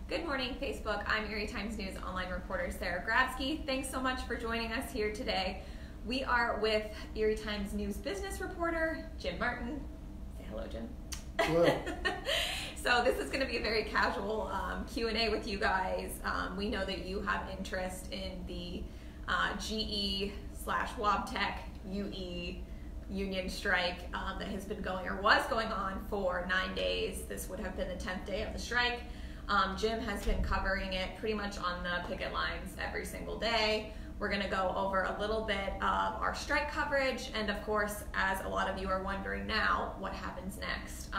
Good morning, Facebook. I'm Erie Times-News online reporter Sarah Grabsky. Thanks so much for joining us here today. We are with Erie Times-News business reporter Jim Martin. Say hello, Jim. Hello. So this is going to be a very casual Q&A with you guys. We know that you have interest in the GE/Wabtec UE union strike that has been going or was going on for 9 days. This would have been the 10th day of the strike. Jim has been covering it pretty much on the picket lines every single day. We're going to go over a little bit of our strike coverage, and of course, as a lot of you are wondering now, what happens next.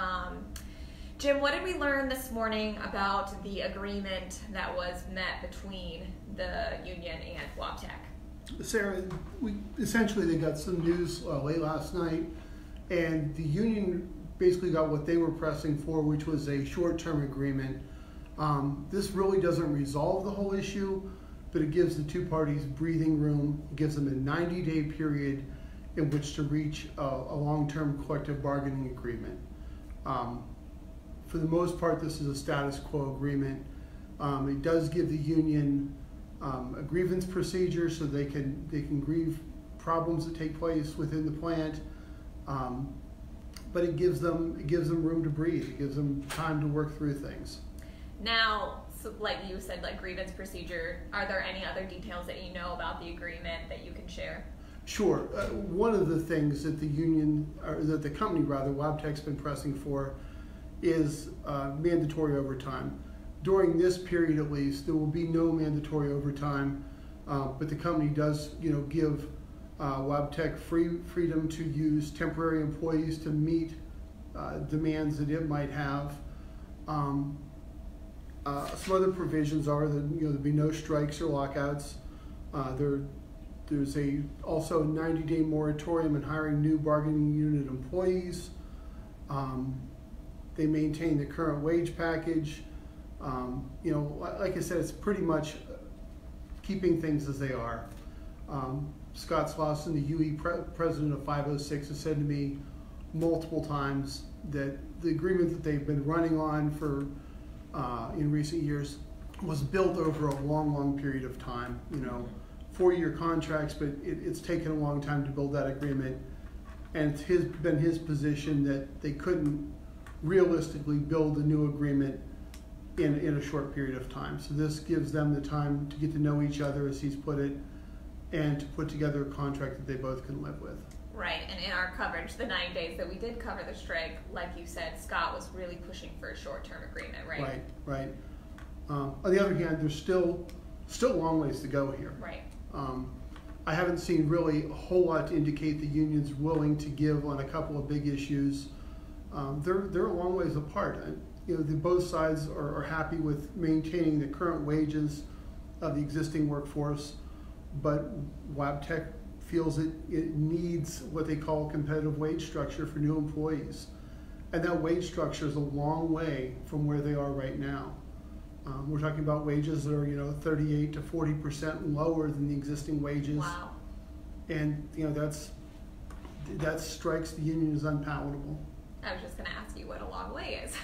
Jim, what did we learn this morning about the agreement that was met between the union and Wabtec? Sarah, essentially they got some news late last night, and the union basically got what they were pressing for, which was a short-term agreement. This really doesn't resolve the whole issue, but it gives the two parties breathing room. It gives them a 90-day period in which to reach a long-term collective bargaining agreement. For the most part, this is a status quo agreement. It does give the union a grievance procedure so they can grieve problems that take place within the plant, but it gives them room to breathe. It gives them time to work through things. Now, so like you said, like grievance procedure, are there any other details that you know about the agreement that you can share? Sure. One of the things that the union, or that the company rather, Wabtec's been pressing for is mandatory overtime. During this period at least, there will be no mandatory overtime, but the company does give Wabtec freedom to use temporary employees to meet demands that it might have. Some other provisions are that there'll be no strikes or lockouts. There's also a 90-day moratorium in hiring new bargaining unit employees. They maintain the current wage package. Like I said, it's pretty much keeping things as they are. Scott Slauson, the UE president of 506, has said to me multiple times that the agreement that they've been running on for in recent years was built over a long period of time. 4-year contracts, but it's taken a long time to build that agreement, and it's been his position that they couldn't realistically build a new agreement in a short period of time. So this gives them the time to get to know each other, as he's put it, and to put together a contract that they both can live with. Right, and in our coverage, the 9 days that we did cover the strike, like you said, Scott was really pushing for a short-term agreement, right? Right. On the other hand, there's still a long ways to go here. Right. I haven't seen really a whole lot to indicate the union's willing to give on a couple of big issues. They're a long ways apart. Both sides are happy with maintaining the current wages of the existing workforce, but Wabtec feels it needs what they call a competitive wage structure for new employees. And that wage structure is a long way from where they are right now. We're talking about wages that are 38 to 40% lower than the existing wages. Wow. And that strikes the union as unpalatable. I was just going to ask you what a long way is.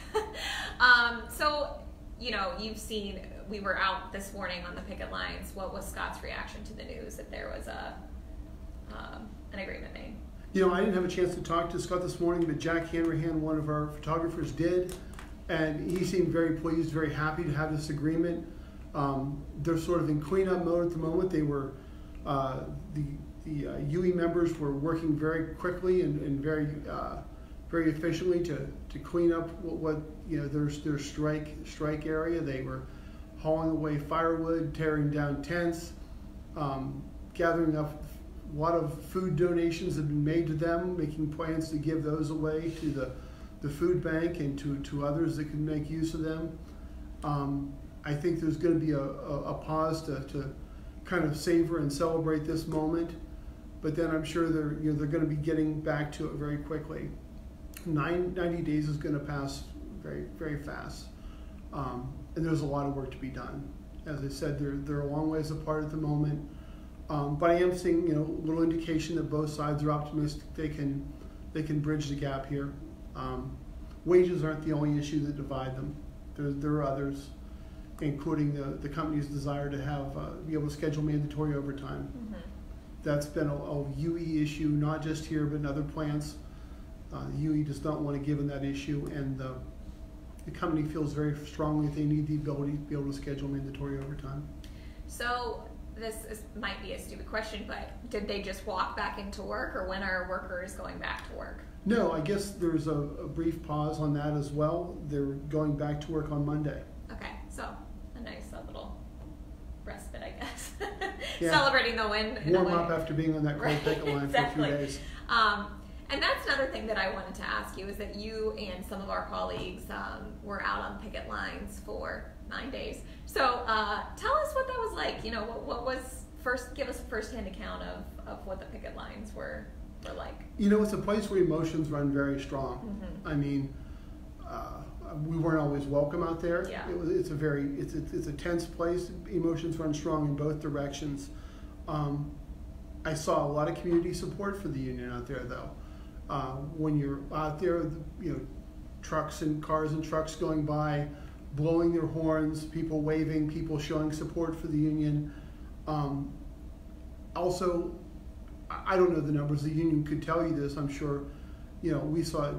So, you've seen, we were out this morning on the picket lines. What was Scott's reaction to the news that there was an agreement made? I didn't have a chance to talk to Scott this morning, but Jack Hanrahan, one of our photographers, did. And he seemed very pleased, very happy to have this agreement. They're sort of in cleanup mode at the moment. They were, the UE members were working very quickly and very efficiently to clean up their strike area. They were hauling away firewood, tearing down tents, gathering up a lot of food donations that have been made to them, making plans to give those away to the food bank and to others that can make use of them. I think there's going to be a pause to kind of savor and celebrate this moment, but then I'm sure they're going to be getting back to it very quickly. 90 days is going to pass very fast, and there's a lot of work to be done. As I said, they're a long ways apart at the moment, but I am seeing a little indication that both sides are optimistic they can bridge the gap here. Wages aren't the only issue that divide them. There are others. including the company's desire to have be able to schedule mandatory overtime. Mm-hmm. That's been a UE issue, not just here, but in other plants. The UE does not want to give in that issue, and the company feels very strongly that they need the ability to be able to schedule mandatory overtime. So might be a stupid question, but did they just walk back into work, or when are workers going back to work? No, I guess there's a brief pause on that as well. They're going back to work on Monday. Okay, so a nice little respite, I guess. Yeah. Celebrating the win. Warm up after being on that cold picket line Exactly. for a few days. And that's another thing that I wanted to ask you, is that you and some of our colleagues were out on picket lines for 9 days. So tell us what that was like. You know, what was give us a first-hand account of what the picket lines were like. You know, it's a place where emotions run very strong. Mm-hmm. I mean, we weren't always welcome out there. Yeah. It's a tense place. Emotions run strong in both directions. I saw a lot of community support for the union out there, though. When you're out there, you know, cars and trucks going by, blowing their horns, people waving, people showing support for the union. Also, I don't know the numbers. The union could tell you this, I'm sure. You know, we saw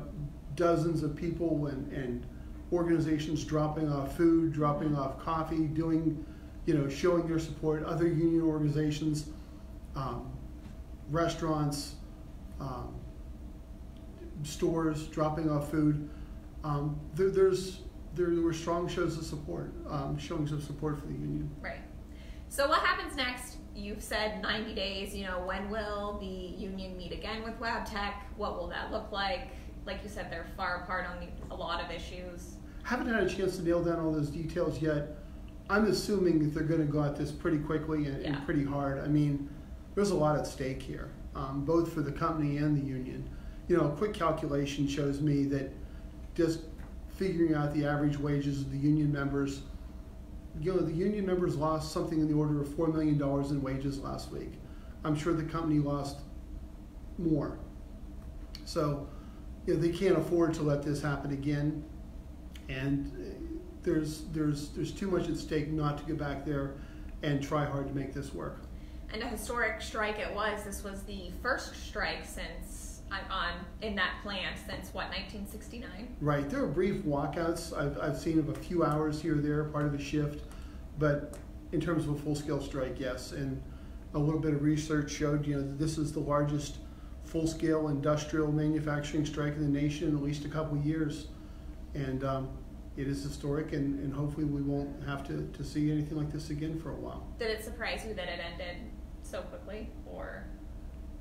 dozens of people and organizations dropping off food, dropping off coffee, doing, you know, showing their support. Other union organizations, restaurants, stores dropping off food. There were strong shows of support, showing some support for the union. Right. So what happens next? You've said 90 days. You know, when will the union meet again with Wabtec? What will that look like? Like you said, they're far apart on a lot of issues. Haven't had a chance to nail down all those details yet. I'm assuming that they're going to go at this pretty quickly and pretty hard. I mean, there's a lot at stake here, both for the company and the union. You know, a quick calculation shows me that just figuring out the average wages of the union members, you know, the union members lost something in the order of $4 million in wages last week. I'm sure the company lost more. So, you know, they can't afford to let this happen again. And there's too much at stake not to go back there and try hard to make this work. And a historic strike it was. This was the first strike in that plant since what, 1969? Right. There are brief walkouts I've seen of a few hours here or there, part of a shift, but in terms of a full-scale strike, yes. And a little bit of research showed, you know, that this is the largest full-scale industrial manufacturing strike in the nation in at least a couple of years, and it is historic, and hopefully we won't have to see anything like this again for a while. Did it surprise you that it ended so quickly, or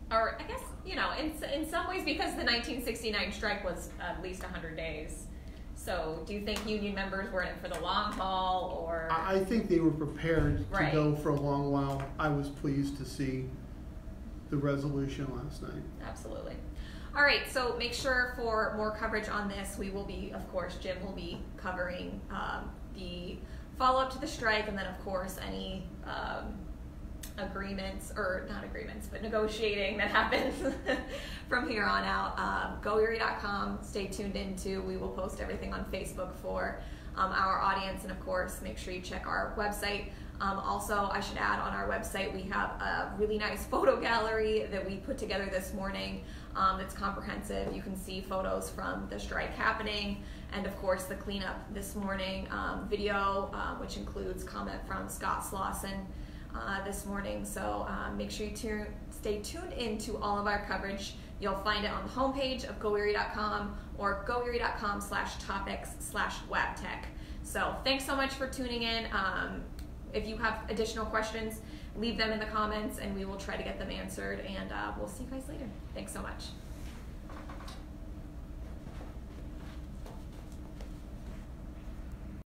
I guess, you know, in some ways, because the 1969 strike was at least 100 days. So do you think union members were in it for the long haul, or? I think they were prepared to go for a long while. I was pleased to see the resolution last night. Absolutely. All right, so make sure for more coverage on this, we will be, of course, Jim will be covering the follow-up to the strike, and then, of course, any negotiating that happens from here on out. GoErie.com, stay tuned into. We will post everything on Facebook for our audience, and of course, make sure you check our website. Also, I should add, on our website we have a really nice photo gallery that we put together this morning that's comprehensive. You can see photos from the strike happening, and of course the cleanup this morning video, which includes comment from Scott Slauson this morning. So make sure you stay tuned into all of our coverage. You'll find it on the homepage of GoErie.com or GoErie.com/topics/Wabtec. So thanks so much for tuning in. If you have additional questions, leave them in the comments and we will try to get them answered, and we'll see you guys later. Thanks so much.